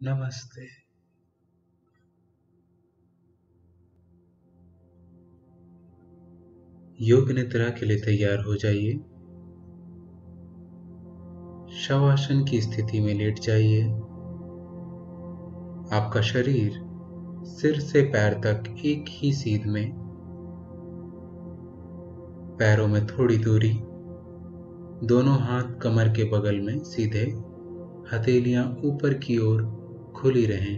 नमस्ते। योग निद्रा के लिए तैयार हो जाइए। शवासन की स्थिति में लेट जाइए। आपका शरीर सिर से पैर तक एक ही सीध में, पैरों में थोड़ी दूरी, दोनों हाथ कमर के बगल में सीधे, हथेलियां ऊपर की ओर खुली रहें।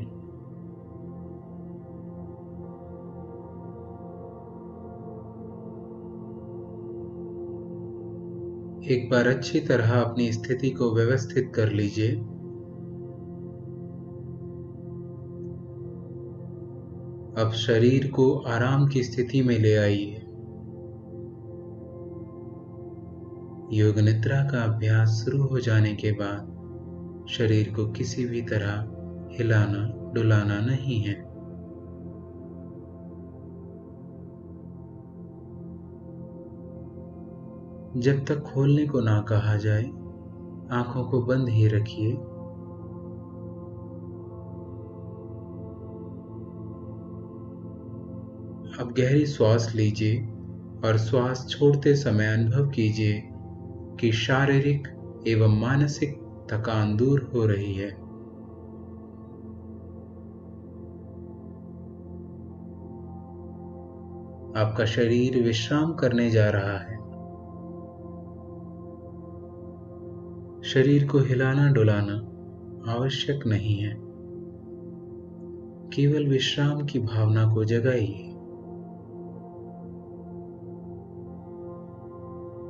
एक बार अच्छी तरह अपनी स्थिति को व्यवस्थित कर लीजिए। अब शरीर को आराम की स्थिति में ले आइए। योग निद्रा का अभ्यास शुरू हो जाने के बाद शरीर को किसी भी तरह हिलाना डुलाना नहीं है। जब तक खोलने को ना कहा जाए, आंखों को बंद ही रखिए। अब गहरी श्वास लीजिए और श्वास छोड़ते समय अनुभव कीजिए कि शारीरिक एवं मानसिक थकान दूर हो रही है। आपका शरीर विश्राम करने जा रहा है। शरीर को हिलाना डुलाना आवश्यक नहीं है। केवल विश्राम की भावना को जगाइए।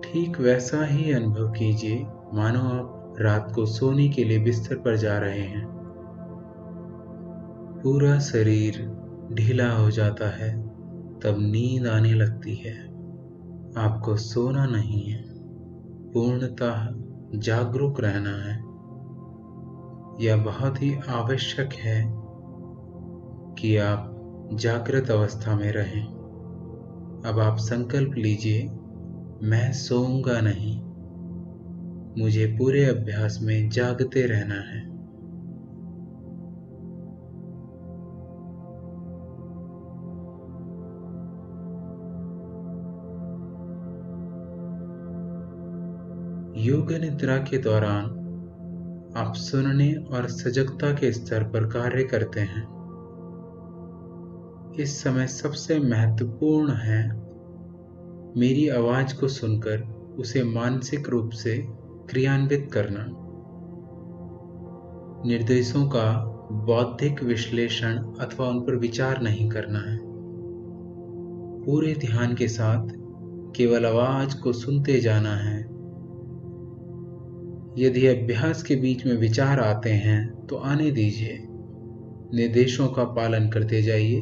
ठीक वैसा ही अनुभव कीजिए मानो आप रात को सोने के लिए बिस्तर पर जा रहे हैं। पूरा शरीर ढीला हो जाता है, तब नींद आने लगती है। आपको सोना नहीं है, पूर्णतः जागरूक रहना है। यह बहुत ही आवश्यक है कि आप जागृत अवस्था में रहें। अब आप संकल्प लीजिए, मैं सोऊंगा नहीं, मुझे पूरे अभ्यास में जागते रहना है। योग निद्रा के दौरान आप सुनने और सजगता के स्तर पर कार्य करते हैं। इस समय सबसे महत्वपूर्ण है मेरी आवाज को सुनकर उसे मानसिक रूप से क्रियान्वित करना। निर्देशों का बौद्धिक विश्लेषण अथवा उन पर विचार नहीं करना है। पूरे ध्यान के साथ केवल आवाज को सुनते जाना है। यदि अभ्यास के बीच में विचार आते हैं तो आने दीजिए। निर्देशों का पालन करते जाइए।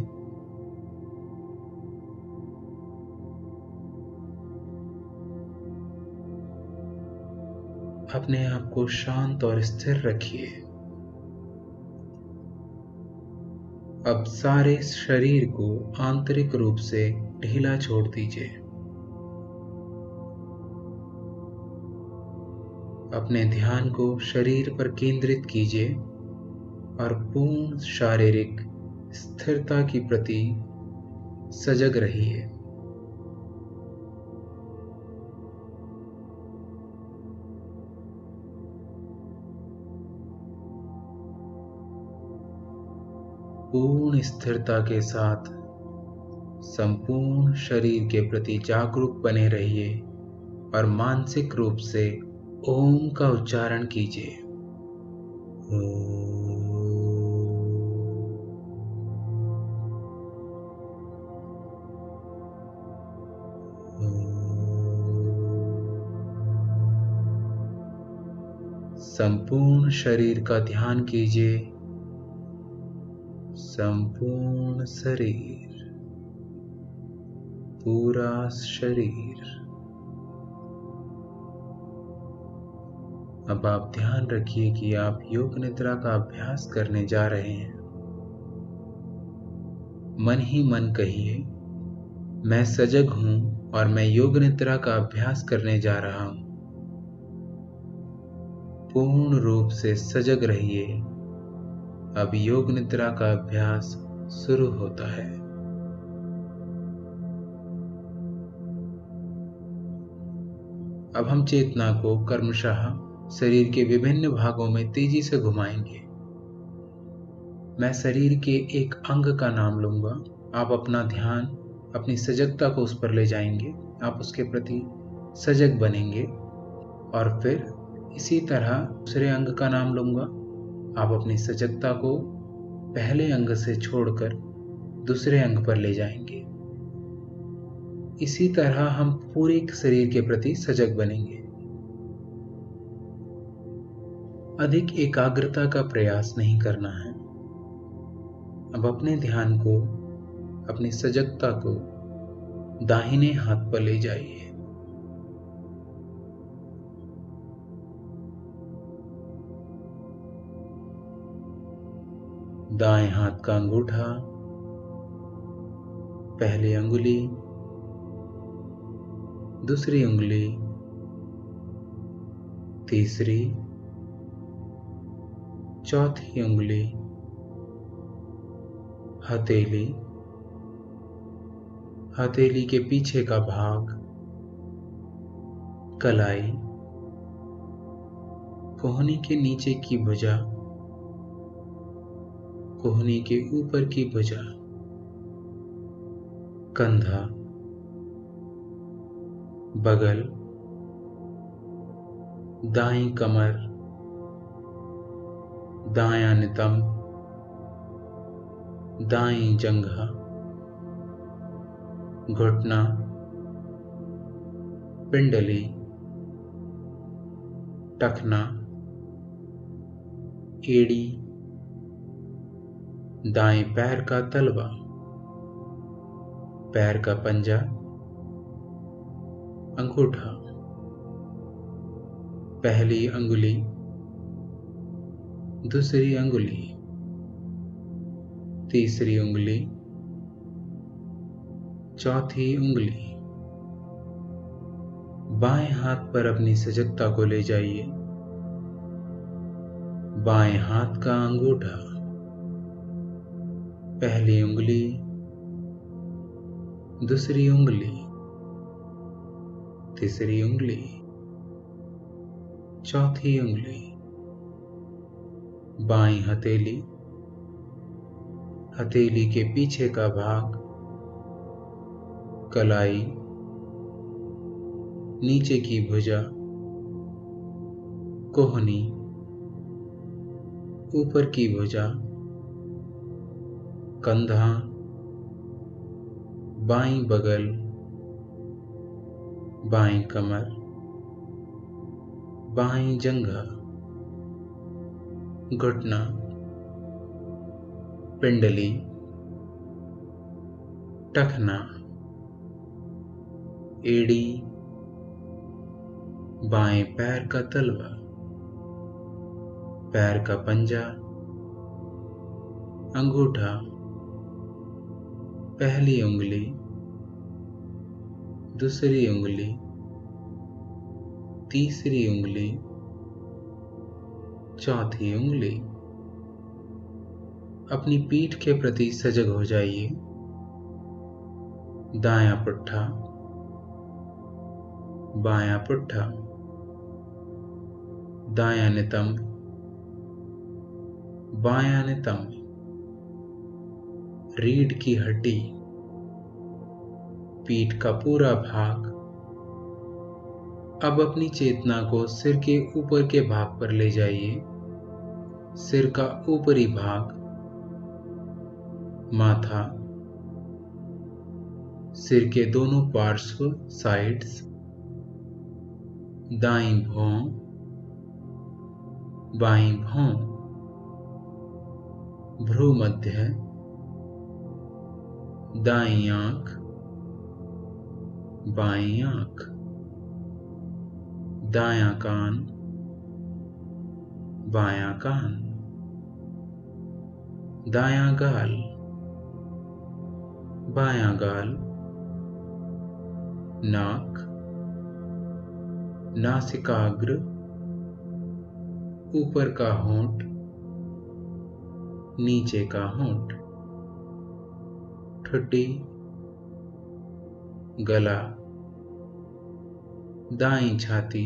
अपने आप को शांत और स्थिर रखिए। अब सारे शरीर को आंतरिक रूप से ढीला छोड़ दीजिए। अपने ध्यान को शरीर पर केंद्रित कीजिए और पूर्ण शारीरिक स्थिरता की प्रति सजग रहिए। पूर्ण स्थिरता के साथ संपूर्ण शरीर के प्रति जागरूक बने रहिए और मानसिक रूप से ओम का उच्चारण कीजिए। संपूर्ण शरीर का ध्यान कीजिए। संपूर्ण शरीर, पूरा शरीर। अब आप ध्यान रखिए कि आप योग निद्रा का अभ्यास करने जा रहे हैं। मन ही मन कहिए, मैं सजग हूं और मैं योग निद्रा का अभ्यास करने जा रहा हूं। पूर्ण रूप से सजग रहिए अब योग निद्रा का अभ्यास शुरू होता है। अब हम चेतना को क्रमशः शरीर के विभिन्न भागों में तेजी से घुमाएंगे। मैं शरीर के एक अंग का नाम लूंगा। आप अपना ध्यान, अपनी सजगता को उस पर ले जाएंगे। आप उसके प्रति सजग बनेंगे और फिर इसी तरह दूसरे अंग का नाम लूंगा। आप अपनी सजगता को पहले अंग से छोड़कर दूसरे अंग पर ले जाएंगे। इसी तरह हम पूरे शरीर के प्रति सजग बनेंगे। अधिक एकाग्रता का प्रयास नहीं करना है। अब अपने ध्यान को, अपनी सजगता को दाहिने हाथ पर ले जाइए। दाएं हाथ का अंगूठा, पहली अंगुली, दूसरी उंगली, तीसरी, चौथी उंगली, हथेली, हथेली के पीछे का भाग, कलाई, कोहनी के नीचे की भुजा, कोहनी के ऊपर की भुजा, कंधा, बगल, दाईं कमर, दायां नितंब, दाईं जंघा, घुटना, पिंडली, टखना, एड़ी, दाएं पैर का तलवा, पैर का पंजा, अंगूठा, पहली अंगुली, दूसरी अंगुली, तीसरी उंगली, चौथी उंगली। बाएं हाथ पर अपनी सजगता को ले जाइए। बाएं हाथ का अंगूठा, पहली उंगली, दूसरी उंगली, तीसरी उंगली, चौथी उंगली, बाईं हथेली, हथेली के पीछे का भाग, कलाई, नीचे की भुजा, कोहनी, ऊपर की भुजा, कंधा, बाईं बगल, बाईं कमर, बाईं जंघा, घुटना, पिंडली, टखना, एड़ी, बाएं पैर का तलवा, पैर का पंजा, अंगूठा, पहली उंगली, दूसरी उंगली, तीसरी उंगली, चौथी उंगली। अपनी पीठ के प्रति सजग हो जाइए। दायां पुट्ठा, बायां पुट्ठा, दायां नितंब, बायां नितंब, रीढ़ की हड्डी, पीठ का पूरा भाग। अब अपनी चेतना को सिर के ऊपर के भाग पर ले जाइए। सिर का ऊपरी भाग, माथा, सिर के दोनों पार्श्व साइड्स, दाईं भौं, बाईं भौं, भ्रू मध्य, दाईं आंख, बाईं आंख, दायां कान, बायां कान, दायां गाल, बायां गाल, नाक, नासिकाग्र, ऊपर का होंठ, नीचे का होंठ, ठुड्डी, गला, दाईं छाती,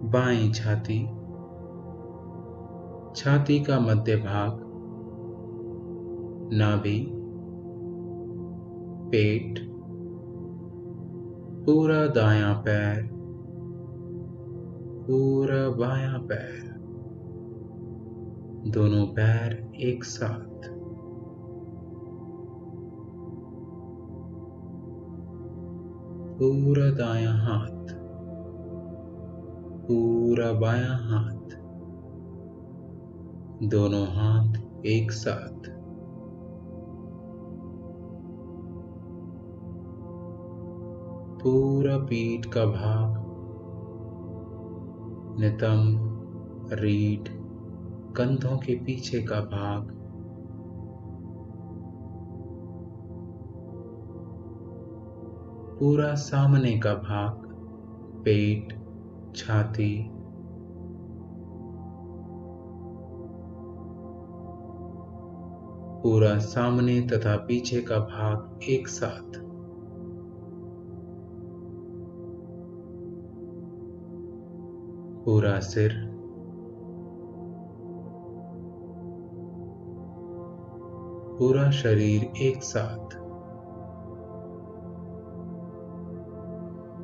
बाईं छाती, छाती का मध्य भाग, नाभि, पेट, पूरा दायां पैर, पूरा बायां पैर, दोनों पैर एक साथ, पूरा दायां हाथ, पूरा बायां हाथ, दोनों हाथ एक साथ, पूरा पीठ का भाग, नितंब, रीढ़, कंधों के पीछे का भाग, पूरा सामने का भाग, पेट, छाती, पूरा सामने तथा पीछे का भाग एक साथ, पूरा सिर, पूरा शरीर एक साथ,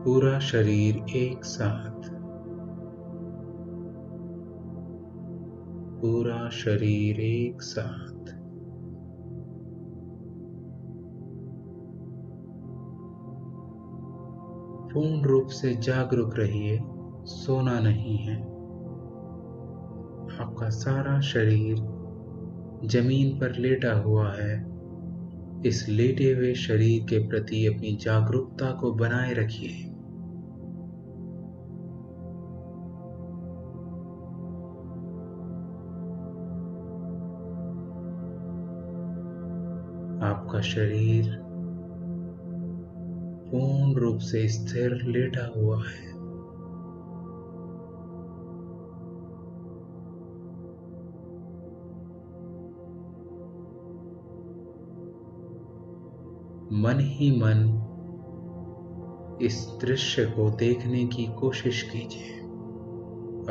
पूरा शरीर एक साथ, पूरा शरीर एक साथ, पूर्ण रूप से जागरूक रहिए, सोना नहीं है। आपका सारा शरीर जमीन पर लेटा हुआ है। इस लेटे हुए शरीर के प्रति अपनी जागरूकता को बनाए रखिए। आपका शरीर पूर्ण रूप से स्थिर लेटा हुआ है। मन ही मन इस दृश्य को देखने की कोशिश कीजिए।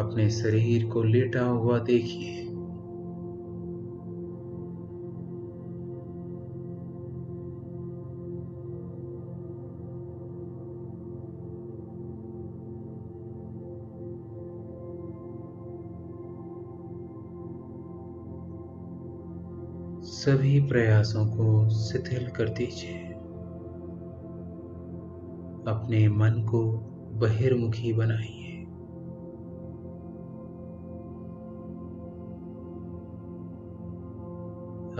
अपने शरीर को लेटा हुआ देखिए। सभी प्रयासों को शिथिल कर दीजिए। अपने मन को बहिर्मुखी बनाइए।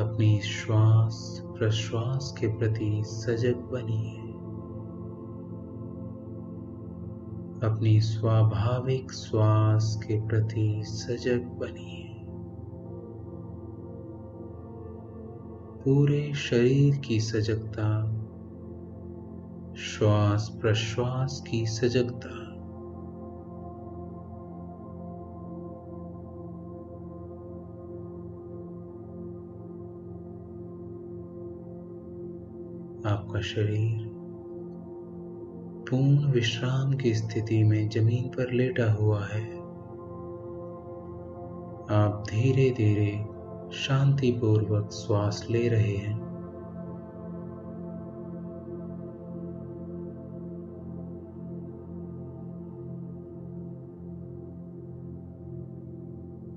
अपनी श्वास प्रश्वास के प्रति सजग बनिए। अपनी स्वाभाविक श्वास के प्रति सजग बनिए। पूरे शरीर की सजगता, श्वास प्रश्वास की सजगता, आपका शरीर पूर्ण विश्राम की स्थिति में जमीन पर लेटा हुआ है। आप धीरे धीरे शांतिपूर्वक श्वास ले रहे हैं।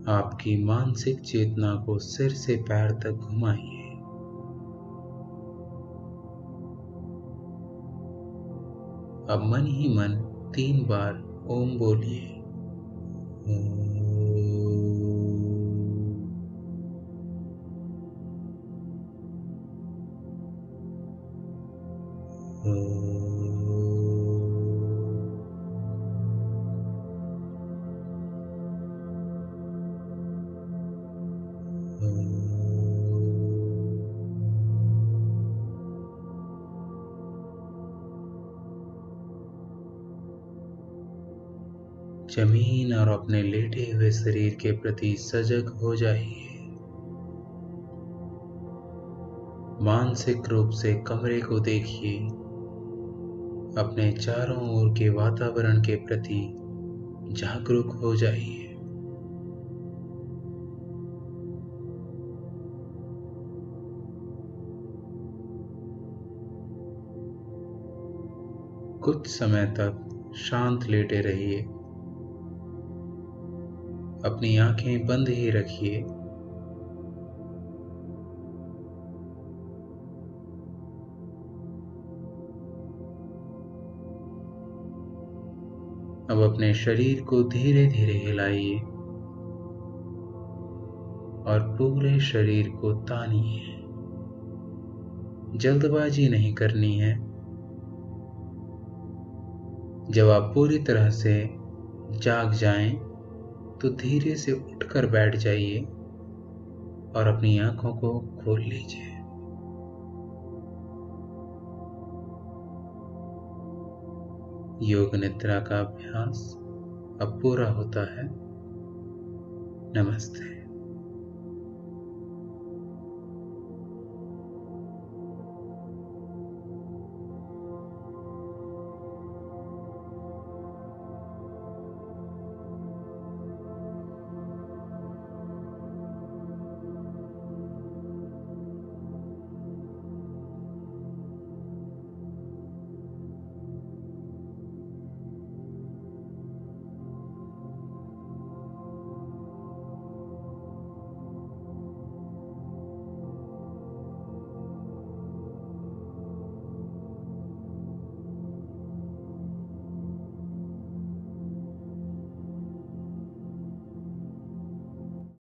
आपकी मानसिक चेतना को सिर से पैर तक घुमाइए। अब मन ही मन 3 बार ओम बोलिए। जमीन और अपने लेटे हुए शरीर के प्रति सजग हो जाइए। मानसिक रूप से कमरे को देखिए। अपने चारों ओर के वातावरण के प्रति जागरूक हो जाइए। कुछ समय तक शांत लेटे रहिए। अपनी आंखें बंद ही रखिए। अब अपने शरीर को धीरे धीरे हिलाइए और पूरे शरीर को तानिए। जल्दबाजी नहीं करनी है। जब आप पूरी तरह से जाग जाएं, तो धीरे से उठकर बैठ जाइए और अपनी आंखों को खोल लीजिए। योग निद्रा का अभ्यास अब पूरा होता है। नमस्ते।